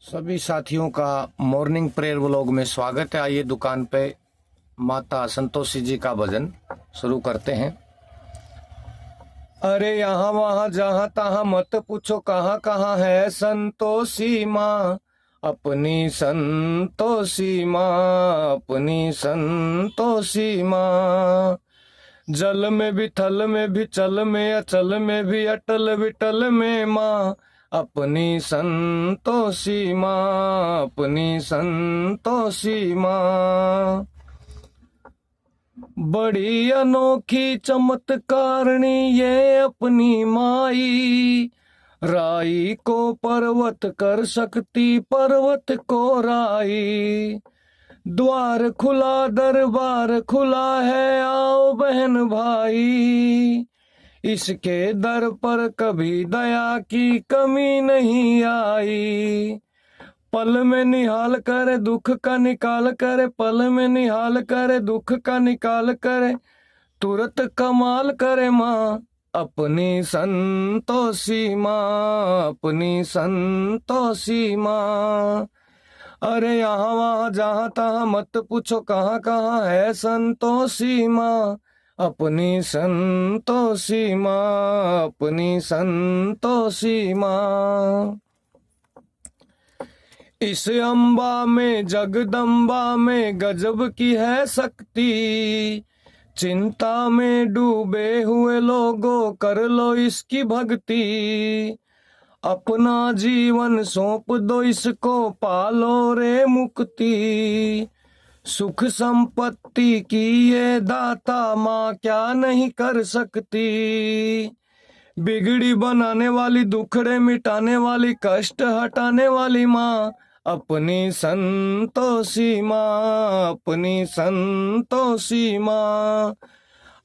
सभी साथियों का मॉर्निंग प्रेयर व्लॉग में स्वागत है। आइए दुकान पे माता संतोषी जी का भजन शुरू करते हैं। अरे यहाँ वहाँ जहाँ तहाँ मत पूछो कहाँ कहाँ है संतोषी माँ, अपनी संतोषी माँ, अपनी संतोषी माँ। जल में भी थल में भी चल में अचल में भी अटल विटल में माँ, अपनी संतोषी माँ, अपनी संतोषी माँ। बड़ी अनोखी चमत्कारणी ये अपनी माई, राई को पर्वत कर सकती पर्वत को राई। द्वार खुला दरबार खुला है, आओ बहन भाई, इसके दर पर कभी दया की कमी नहीं आई। पल में निहाल करे दुख का निकाल करे, पल में निहाल करे दुख का निकाल करे, तुरंत कमाल करे माँ, अपनी संतोषी माँ, अपनी संतोषी माँ। अरे यहाँ वहाँ जहाँ तहाँ मत पूछो कहाँ कहाँ है संतोषी माँ, अपनी संतोषी माँ, अपनी संतोषी माँ। इस अम्बा में जगदम्बा में गजब की है शक्ति, चिंता में डूबे हुए लोगों कर लो इसकी भक्ति। अपना जीवन सौंप दो इसको पालो रे मुक्ति, सुख संपत्ति की ये दाता माँ क्या नहीं कर सकती। बिगड़ी बनाने वाली दुखड़े मिटाने वाली कष्ट हटाने वाली माँ, अपनी संतोषी माँ, अपनी संतोषी माँ।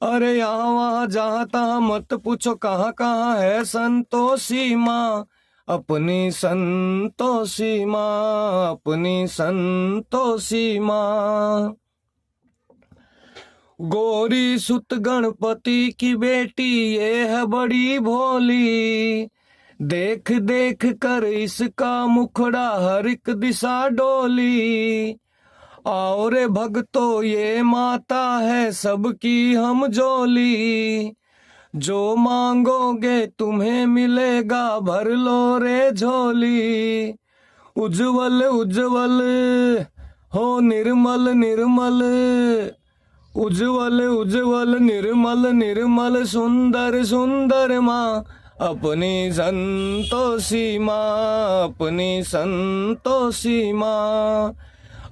अरे यहाँ वहाँ जहाँ तहाँ मत पूछो कहाँ कहाँ है संतोषी माँ, अपनी संतोषी माँ, अपनी संतोषी माँ। गौरी सुत गणपति की बेटी ये है बड़ी भोली, देख देख कर इसका मुखड़ा हर एक दिशा डोली। आओ रे भक्तों ये माता है सबकी हम जोली, जो मांगोगे तुम्हें मिलेगा भर लो रे झोली। उज्जवल उज्जवल हो निर्मल निर्मल, उज्जवल उज्जवल निर्मल निर्मल, सुंदर सुंदर माँ, अपनी संतोषी माँ, अपनी संतोषी माँ।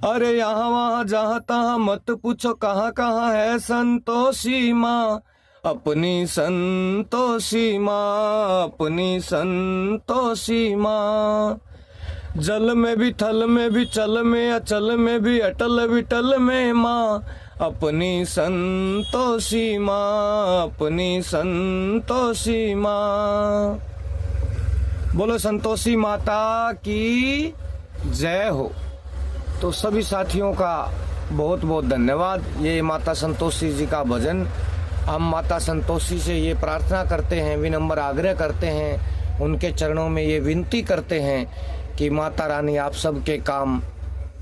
अरे यहाँ वहाँ जहाँ तहाँ मत पूछो कहाँ कहाँ है संतोषी माँ, अपनी संतोषी माँ, अपनी संतोषी माँ। जल में भी थल में भी चल में अचल में भी अटल विटल में माँ, अपनी संतोषी माँ, अपनी संतोषी माँ। बोलो संतोषी माता की जय हो। तो सभी साथियों का बहुत बहुत धन्यवाद। ये माता संतोषी जी का भजन, हम माता संतोषी से ये प्रार्थना करते हैं, विनम्र आग्रह करते हैं, उनके चरणों में ये विनती करते हैं कि माता रानी आप सबके काम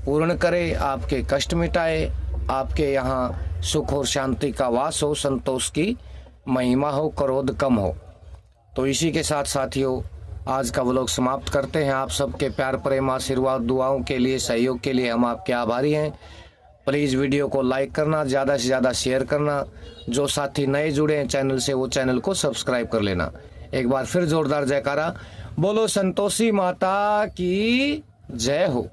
पूर्ण करे, आपके कष्ट मिटाए, आपके यहाँ सुख और शांति का वास हो, संतोष की महिमा हो, क्रोध कम हो। तो इसी के साथ साथियों आज का व्लॉग समाप्त करते हैं। आप सबके प्यार प्रेम आशीर्वाद दुआओं के लिए सहयोग के लिए हम आपके आभारी हैं। प्लीज़ वीडियो को लाइक करना, ज़्यादा से ज़्यादा शेयर करना। जो साथी नए जुड़े हैं चैनल से वो चैनल को सब्सक्राइब कर लेना। एक बार फिर जोरदार जयकारा। बोलो संतोषी माता की जय हो।